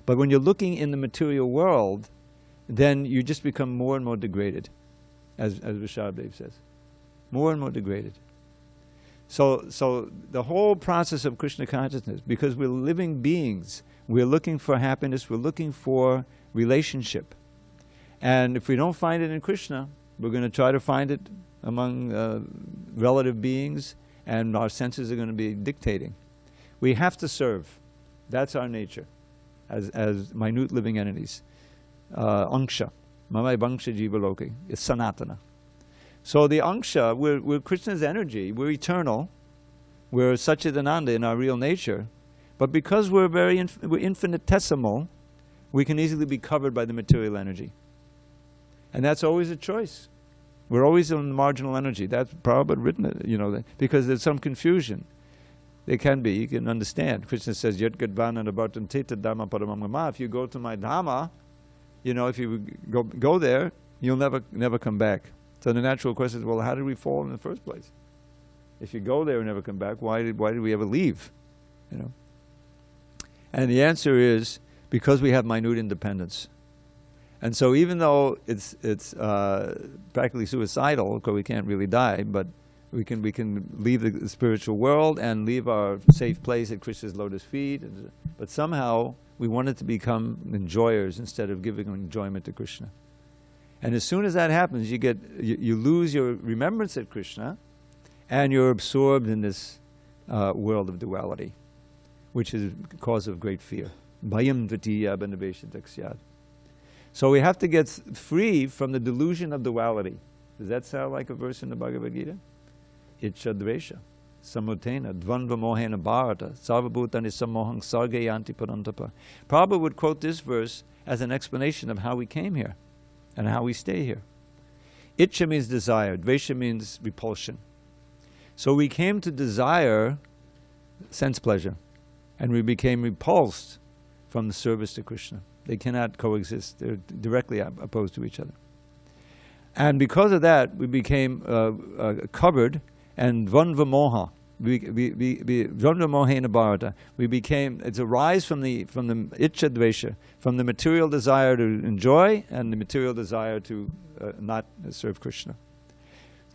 but when you're looking in the material world, then you just become more and more degraded, as Vishaddev says, more and more degraded. So the whole process of Krishna consciousness, because we're living beings, we're looking for happiness, we're looking for relationship. And if we don't find it in Krishna, we're going to try to find it among relative beings, and our senses are going to be dictating. We have to serve. That's our nature, as minute living entities. Anksha. Mamai Vangsha Jiva Loki. It's Sanatana. So the Anksha, we're Krishna's energy, we're eternal, we're Satchidananda in our real nature, but because we're we're infinitesimal, we can easily be covered by the material energy. And that's always a choice. We're always on marginal energy. That's Prabhupada written it, because there's some confusion. There can be, you can understand. Krishna says, Yat Gadvana Nabartam Teta Dhamma Paramamgama. If you go to my Dhamma, if you go there, you'll never come back. So the natural question is, well, how did we fall in the first place? If you go there and never come back, why did we ever leave? And the answer is because we have minute independence. And so even though it's practically suicidal, because we can't really die, but We can leave the spiritual world and leave our safe place at Krishna's lotus feet, but somehow we wanted to become enjoyers instead of giving enjoyment to Krishna. And as soon as that happens, you lose your remembrance of Krishna, and you're absorbed in this world of duality, which is a cause of great fear. Bhayam dvitiya banavesha. So we have to get free from the delusion of duality. Does that sound like a verse in the Bhagavad Gita? Ichadvesha, samutena, dvandva mohena bharata, sarvabhutani sammohang sargayanti parantapa. Prabhupada would quote this verse as an explanation of how we came here and how we stay here. Icha means desire, dvesha means repulsion. So we came to desire sense pleasure, and we became repulsed from the service to Krishna. They cannot coexist. They're directly opposed to each other. And because of that, we became covered, and dvandva moha, dvandva mohena bharata, we became, it's a rise from the icha dvesha, from the material desire to enjoy and the material desire to not serve Krishna.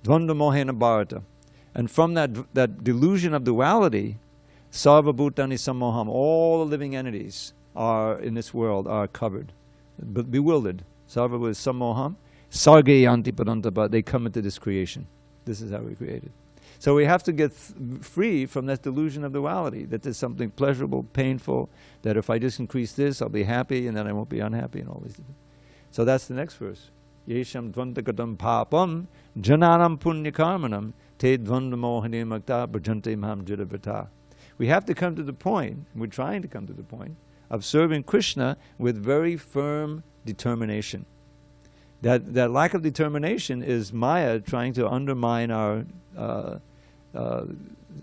Dvandva mohena bharata. And from that delusion of duality, sarva bhutani sammoham, all the living entities are in this world are covered, bewildered. Sarva was sammoham, sargayanti parantapa, they come into this creation. This is how we're created. So we have to get free from that delusion of duality, that there's something pleasurable, painful, that if I just increase this, I'll be happy, and then I won't be unhappy, and all these things. So that's the next verse. Yesham dvandakatam papam jananam punyakarmanam te dvandamohane makta bhajante maham jidavata. We have to come to the point, we're trying to come to the point, of serving Krishna with very firm determination. That lack of determination is Maya trying to undermine our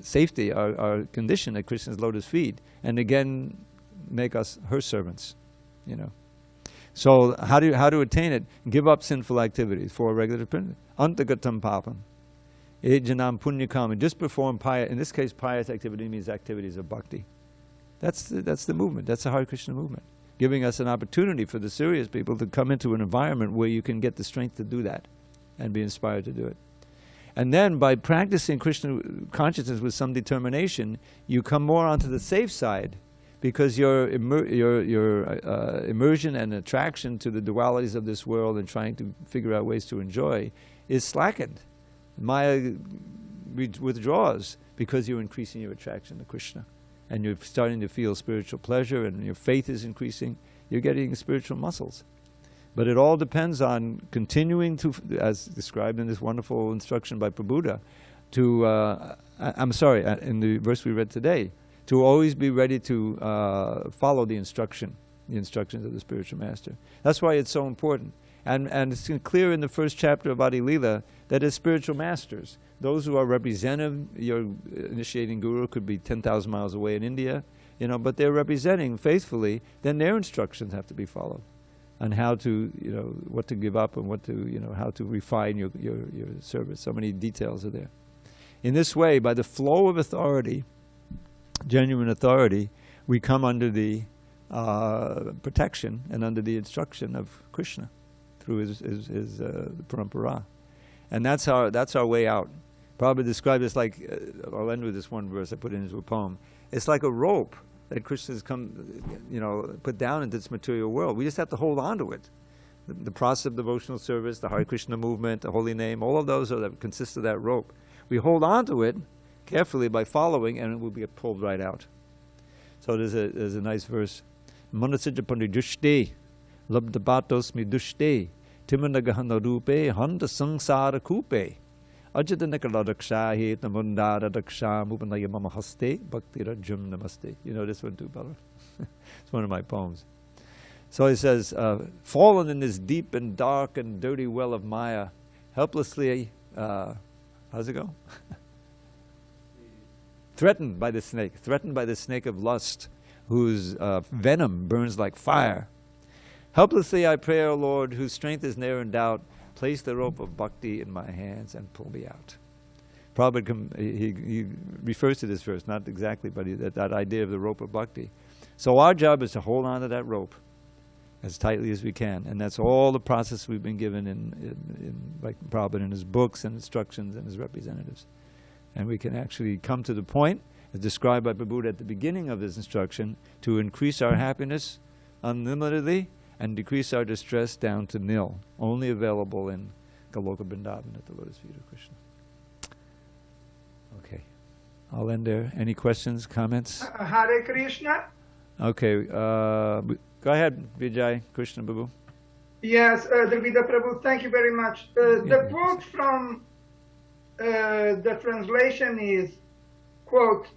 safety, our condition at Krishna's lotus feet, and again make us her servants, you know. So how to attain it? Give up sinful activities for a regular principle. Antagatam papam. Ejanam punyakama. Just perform pious, in this case pious activity means activities of bhakti. That's the movement. That's the Hare Krishna movement. Giving us an opportunity for the serious people to come into an environment where you can get the strength to do that and be inspired to do it. And then by practicing Krishna consciousness with some determination, you come more onto the safe side, because your immersion and attraction to the dualities of this world and trying to figure out ways to enjoy is slackened. Maya withdraws because you're increasing your attraction to Krishna. And you're starting to feel spiritual pleasure, and your faith is increasing. You're getting spiritual muscles. But it all depends on continuing to, as described in this wonderful instruction by Prabhupada, in the verse we read today, to always be ready to follow the instructions of the spiritual master. That's why it's so important. And it's clear in the first chapter of Adi Lila that as spiritual masters, those who are representative, your initiating guru could be 10,000 miles away in India, you know, but they're representing faithfully, then their instructions have to be followed on how to, you know, what to give up and what to, you know, how to refine your service. So many details are there. In this way, by the flow of authority, genuine authority, we come under the protection and under the instruction of Krishna through his parampara. And that's our way out. Prabhupada described this like, I'll end with this one verse I put into a poem. It's like a rope that Krishna's put down into this material world. We just have to hold on to it. The process of devotional service, the Hare Krishna movement, the holy name, all of those consist of that rope. We hold on to it carefully by following, and it will be pulled right out. So there's a nice verse. Manasijapandi dushte, labdabatosmi dushte, timanagahana rupe, handa sangsara kupe. Ajadanakaladakshahe tamundara daksham upanayamama haste, bhakti rajam namaste. You know this one too, brother? It's one of my poems. So he says, fallen in this deep and dark and dirty well of Maya, helplessly, how's it go? Threatened by the snake of lust, whose venom burns like fire. Helplessly I pray, O Lord, whose strength is ne'er in doubt, place the rope of bhakti in my hands and pull me out. Prabhupada, he refers to this verse, not exactly, but that idea of the rope of bhakti. So our job is to hold on to that rope as tightly as we can, and that's all the process we've been given in like Prabhupada in his books and instructions and his representatives. And we can actually come to the point, as described by Prabhupada at the beginning of his instruction, to increase our happiness unlimitedly and decrease our distress down to nil. Only available in Goloka Vrindavan at the lotus feet of Krishna. Okay. I'll end there. Any questions, comments? Hare Krishna. Okay. Go ahead, Vijay, Krishna Babu. Yes, Dravida Prabhu, thank you very much. The quote from the translation is, quote,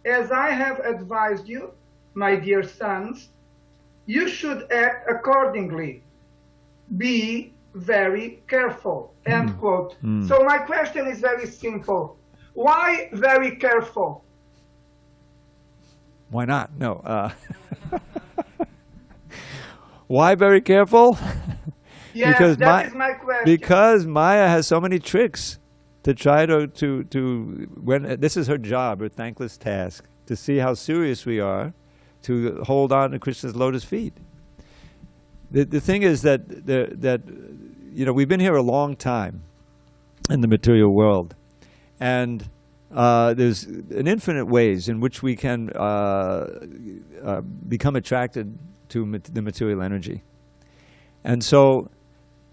"As I have advised you, my dear sons, you should act accordingly. Be very careful," end quote. So my question is very simple. Why very careful? Why not? No. Why very careful? Yes, because that is my question. Because Maya has so many tricks to try to when this is her job, her thankless task, to see how serious we are, to hold on to Krishna's lotus feet. The thing is that we've been here a long time in the material world, and there's an infinite ways in which we can become attracted to the material energy. And so,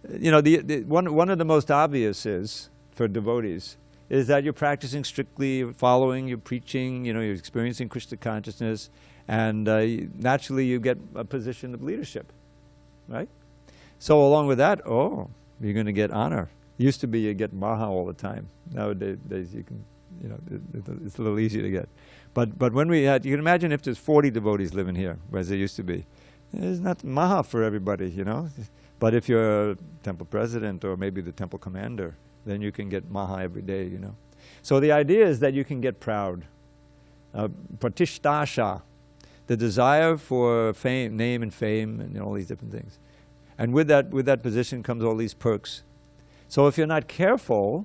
one of the most obvious is, for devotees, is that you're practicing strictly, following, you're preaching, you're experiencing Krishna consciousness, and naturally you get a position of leadership, right? So along with that, you're going to get honor. Used to be you get maha all the time. Nowadays you can, it's a little easier to get. But when we had, you can imagine if there's 40 devotees living here, as there used to be. There's not maha for everybody, But if you're a temple president or maybe the temple commander, then you can get maha every day, So the idea is that you can get proud. Pratishtasha, the desire for fame, name and fame, and all these different things. And with that position comes all these perks. So if you're not careful,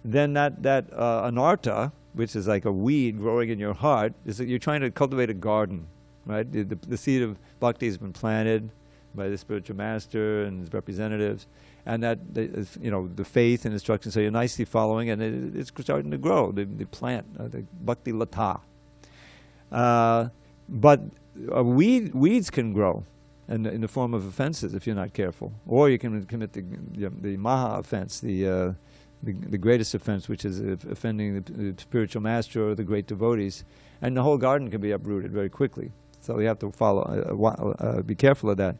then that anartha, which is like a weed growing in your heart, is that you're trying to cultivate a garden, right? The seed of bhakti has been planted by the spiritual master and his representatives, and the faith and instruction. So you're nicely following, and it's starting to grow. The plant, the bhakti lata. But weeds can grow in the form of offenses if you're not careful, or you can commit the maha offense, the greatest offense, which is offending the spiritual master or the great devotees, and the whole garden can be uprooted very quickly. So you have to be careful of that.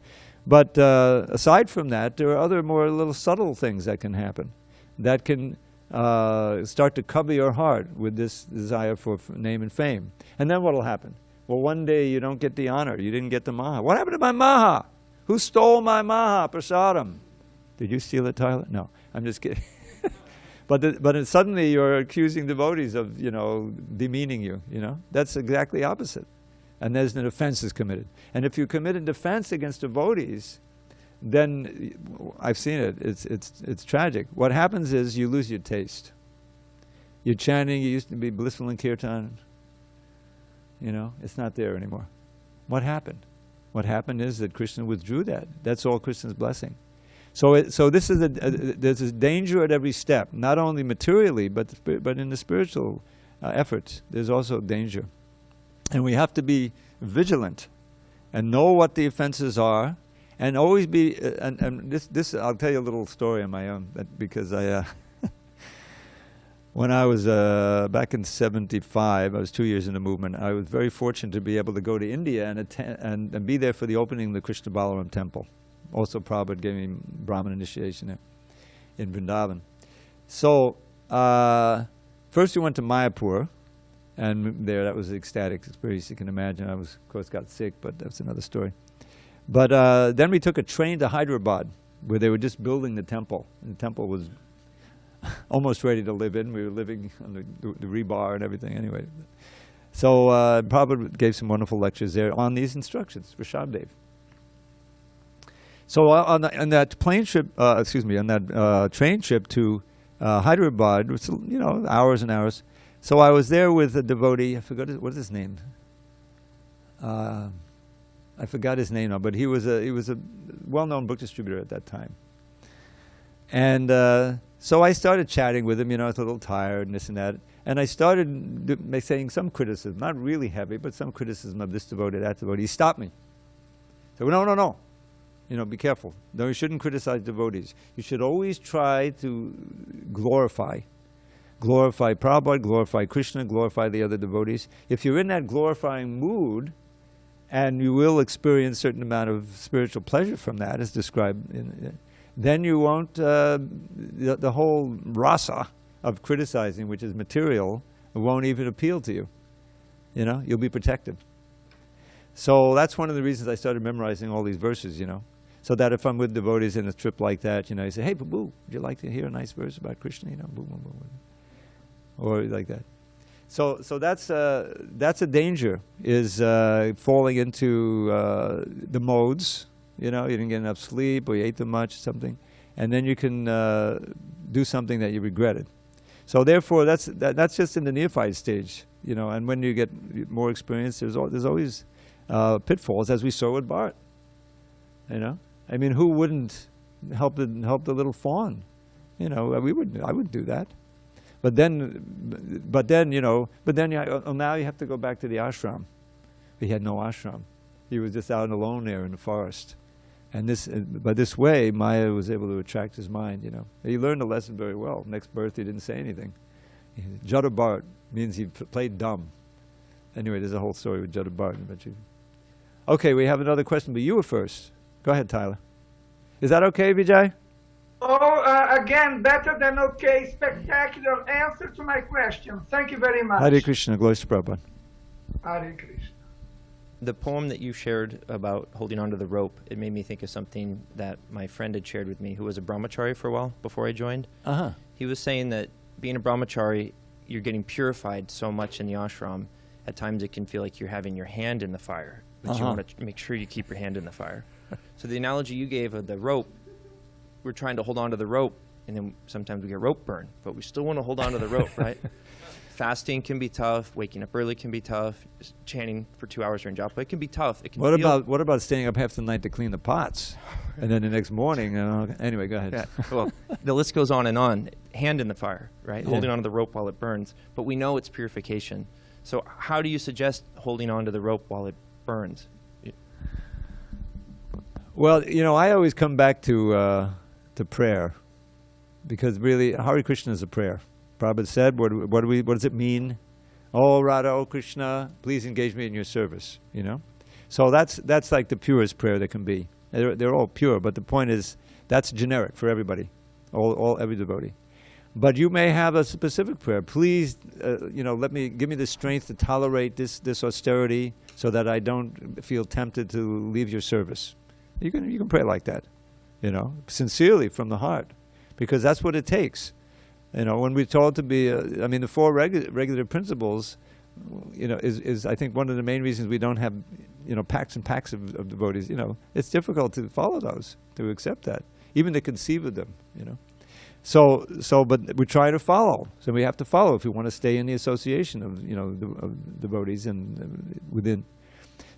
But aside from that, there are other more little subtle things that can happen, that can start to cover your heart with this desire for name and fame. And then what will happen? Well, one day you don't get the honor. You didn't get the maha. What happened to my maha? Who stole my maha, prasadam? Did you steal it, Tyler? No, I'm just kidding. But suddenly you're accusing devotees of, demeaning you, That's exactly opposite. And there's an offense is committed. And if you commit an offense against devotees, then I've seen it. It's tragic. What happens is you lose your taste. You're chanting. You used to be blissful in kirtan. It's not there anymore. What happened? What happened is that Krishna withdrew that. That's all Krishna's blessing. So this is there's a danger at every step, not only materially, but in the spiritual efforts. There's also danger. And we have to be vigilant and know what the offenses are, and always be, and this I'll tell you a little story on my own, because I, when I was back in '75, I was 2 years in the movement. I was very fortunate to be able to go to India and be there for the opening of the Krishna Balaram temple. Also, Prabhupada gave me Brahmin initiation there in Vrindavan. So first we went to Mayapur. And that was an ecstatic experience, you can imagine. I of course, got sick, but that's another story. But then we took a train to Hyderabad, where they were just building the temple. And the temple was almost ready to live in. We were living on the rebar and everything anyway. So Prabhupada gave some wonderful lectures there on these instructions for Shabdev. So on that plane trip, on that train trip to Hyderabad, which, hours and hours. So I was there with a devotee. I forgot what is his name. I forgot his name now, but he was a well-known book distributor at that time. And so I started chatting with him. I was a little tired and this and that. And I started saying some criticism, not really heavy, but some criticism of this devotee, that devotee. He stopped me. He said, no. Be careful. No, you shouldn't criticize devotees. You should always try to glorify Prabhupada, glorify Krishna, glorify the other devotees. If you're in that glorifying mood, and you will experience a certain amount of spiritual pleasure from that, as described then you won't, the whole rasa of criticizing, which is material, won't even appeal to you. You'll be protected. So that's one of the reasons I started memorizing all these verses, so that if I'm with devotees in a trip like that, you say, hey, Prabhu, would you like to hear a nice verse about Krishna? Boom, boom, boom, boom. Or like that. So that's a danger, is falling into the modes. You didn't get enough sleep, or you ate too much, something, and then you can do something that you regretted. So therefore, that's just in the neophyte stage, And when you get more experience, there's always pitfalls, as we saw with Bart. I mean, who wouldn't help the little fawn? I would do that. But then, now you have to go back to the ashram. He had no ashram. He was just out alone there in the forest. And by this way, Maya was able to attract his mind, He learned the lesson very well. Next birth, he didn't say anything. Jada Bart means he played dumb. Anyway, there's a whole story with Jada Bart. Okay, we have another question, but you were first. Go ahead, Tyler. Is that okay, Vijay? Again, better than okay. Spectacular answer to my question. Thank you very much. Hare Krishna, glory to Prabhupada. Hare Krishna. The poem that you shared about holding onto the rope, it made me think of something that my friend had shared with me, who was a brahmachari for a while before I joined. Uh-huh. He was saying that being a brahmachari, you're getting purified so much in the ashram, at times it can feel like you're having your hand in the fire, but you want to make sure you keep your hand in the fire. So the analogy you gave of the rope, we're trying to hold on to the rope, and then sometimes we get rope burn, but we still want to hold on to the rope, right? Fasting can be tough. Waking up early can be tough. Chanting for 2 hours during japa, it can be tough. It can what about staying up half the night to clean the pots, and then the next morning? Anyway, go ahead. Yeah. Well, the list goes on and on. Hand in the fire, right? Yeah. Holding on to the rope while it burns, but we know it's purification. So how do you suggest holding on to the rope while it burns? Well, I always come back to prayer, because really, Hare Krishna is a prayer. Prabhupada said, what does it mean? Oh, Radha, oh, Krishna, please engage me in your service, So that's like the purest prayer there can be. They're all pure, but the point is, that's generic for everybody, every devotee. But you may have a specific prayer. Please, give me the strength to tolerate this austerity, so that I don't feel tempted to leave your service. You can pray like that, sincerely from the heart, because that's what it takes. When we're told to be, the four regular principles, is I think one of the main reasons we don't have, packs and packs of devotees. It's difficult to follow those, to accept that, even to conceive of them. But we try to follow. So we have to follow if we want to stay in the association of devotees and within.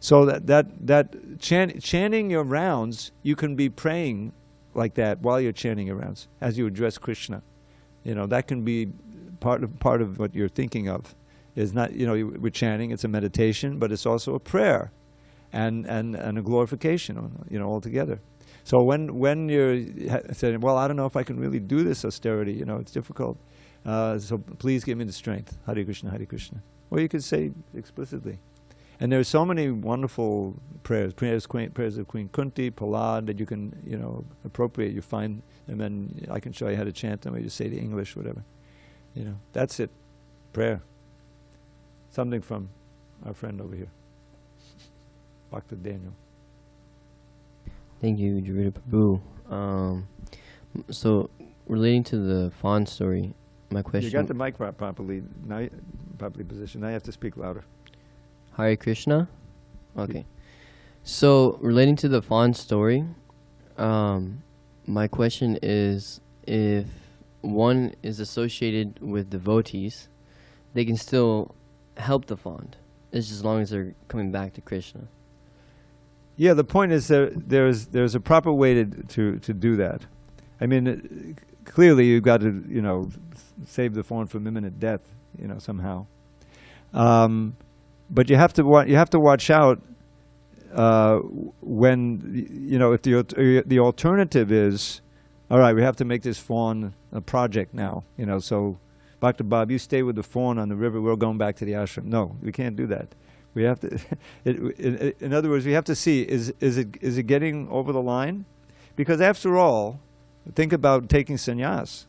So that chanting your rounds, you can be praying like that while you're chanting your rounds as you address Krishna. That can be part of what you're thinking of. Is not, we're chanting, it's a meditation, but it's also a prayer and a glorification, altogether. So when you're saying, well, I don't know if I can really do this austerity, it's difficult, so please give me the strength. Hare Krishna, Hare Krishna. Or you could say explicitly. And there are so many wonderful prayers of Queen Kunti, Prahlad, that you can, appropriate. You find, and then I can show you how to chant them, or you just say the English, whatever. That's it. Prayer. Something from our friend over here, Bhakti Daniel. Thank you, Dravida Prabhu. So, relating to the fawn story, my question... You got the mic properly positioned. Now you have to speak louder. Hare Krishna? Okay. So, relating to the fawn story, my question is, if one is associated with devotees, they can still help the fawn, as long as they're coming back to Krishna. Yeah, the point is there's a proper way to do that. I mean, clearly you've got to, save the fawn from imminent death, somehow. But you have to watch out when, if the alternative is, all right, we have to make this fawn a project now, so Dr. Bob, you stay with the fawn on the river, we're going back to the ashram. No, we can't do that. We have to, in other words, we have to see, is it getting over the line? Because after all, think about taking sannyas,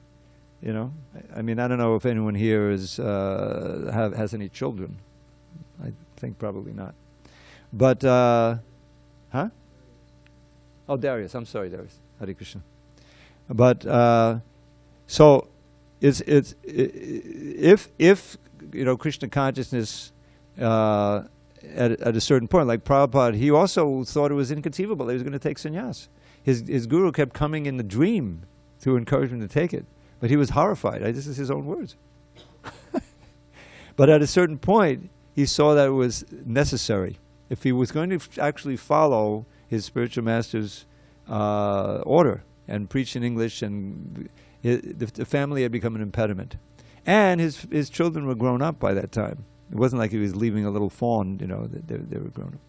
I mean, I don't know if anyone here has any children. I think probably not. But, huh? Oh, Darius, I'm sorry, Darius. Hare Krishna. But, so, if Krishna consciousness, at a certain point, like Prabhupada, he also thought it was inconceivable that he was going to take sannyas. His guru kept coming in the dream to encourage him to take it, but he was horrified. This is his own words. But at a certain point, he saw that it was necessary. If he was going to actually follow his spiritual master's order and preach in English, and the family had become an impediment. And his children were grown up by that time. It wasn't like he was leaving a little fawn, they were grown up.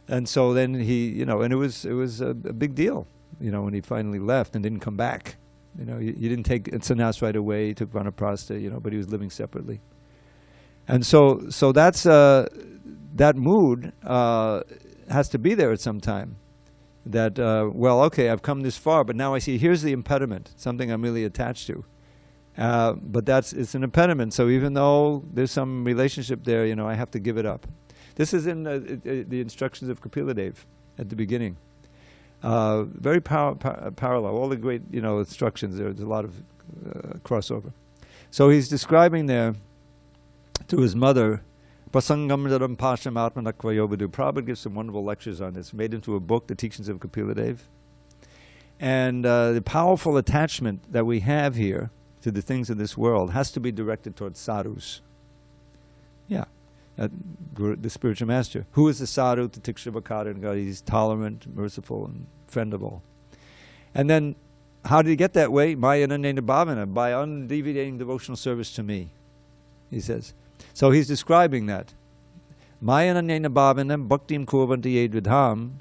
And so then he, and it was a big deal, when he finally left and didn't come back. He didn't take sannyas right away, he took vanaprastha, but he was living separately. And so that's, that mood has to be there at some time. That, well, okay, I've come this far, but now I see, here's the impediment, something I'm really attached to. But it's an impediment, so even though there's some relationship there, I have to give it up. This is in the instructions of Kapila Dev at the beginning. Very parallel, all the great, instructions, there's a lot of crossover. So he's describing there to his mother, Prasangam Dharam Pasham Atmanakvayobadu. Prabhupada gives some wonderful lectures on this, made into a book, The Teachings of Kapila Dev. And the powerful attachment that we have here to the things of this world has to be directed towards sadhus. Yeah, the spiritual master. Who is the sadhu? The Tikshravakata, God, he's tolerant, merciful, and friendable. And then, how did he get that way? By undeviating devotional service to me, he says. So he's describing that. Mayananena bhavanam bhaktim kurvanti yedvidham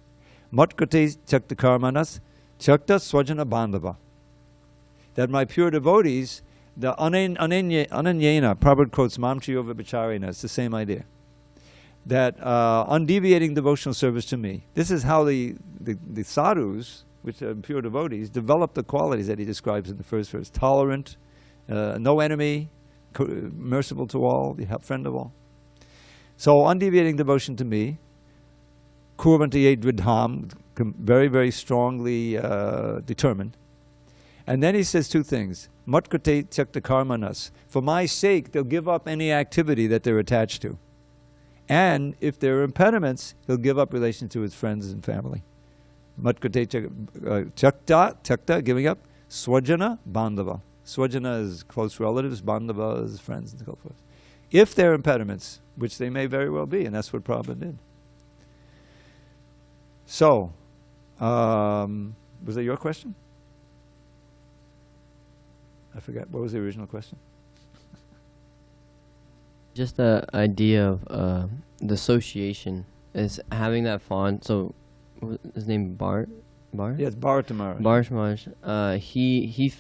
matkrate chakta karmanas chakta swajana bandhava. That my pure devotees, the ananyena, Prabhupada quotes mamchiyova bacharena, it's the same idea. That undeviating devotional service to me. This is how the sadhus, which are pure devotees, develop the qualities that he describes in the first verse. Tolerant, no enemy, merciful to all, friend of all. So undeviating devotion to me, kurvanti yedvidham, very, very strongly determined. And then he says two things. Matkrate chakta karmanas. For my sake, they'll give up any activity that they're attached to. And if there are impediments, he'll give up relation to his friends and family. Matkrate chakta, giving up. Swajana, bandhava. Swajana is close relatives, bandhava is friends, and so forth. If there are impediments, which they may very well be, and that's what Prabhupada did. So, was that your question? I forgot. What was the original question? Just the idea of the association is having that font. So, his name Bar? Yes, Bharat Maharaj. Bharat Maharaj. He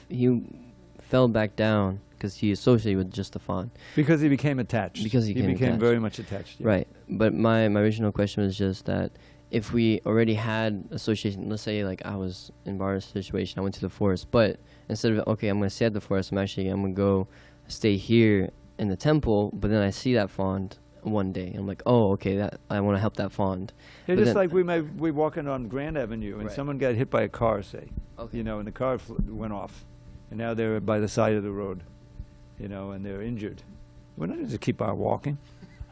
fell back down because he associated with just the font. Because he became attached. Because he became attached. Very much attached. Yeah. Right. But my original question was just that if we already had association, let's say like I was in Bharat's situation, I went to the forest, but instead of, okay, I'm going to stay at the forest, I'm going to go stay here in the temple, but then I see that font one day. I'm like, oh, okay, that I want to help that font. Yeah, just like we walking on Grand Avenue and someone got hit by a car, say, and the car went off, and now they're by the side of the road, and they're injured. We're not going to keep on walking.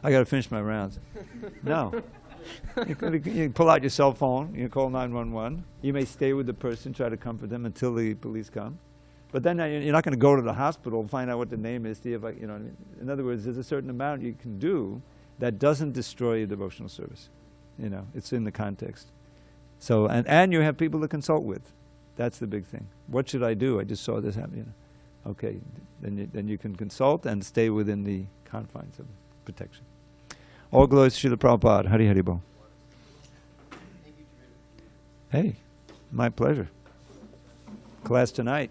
I got to finish my rounds. No. You pull out your cell phone, you call 911. You may stay with the person, try to comfort them until the police come. But then you're not going to go to the hospital and find out what the name is, see if what I mean. In other words, there's a certain amount you can do that doesn't destroy your devotional service. It's in the context. So, and you have people to consult with That's the big thing. What should I do? I just saw this happen. You know. Okay, then you can consult and stay within the confines of protection. All glories to Srila Prabhupada. Hari Hari Bol. Hey, my pleasure. Class tonight.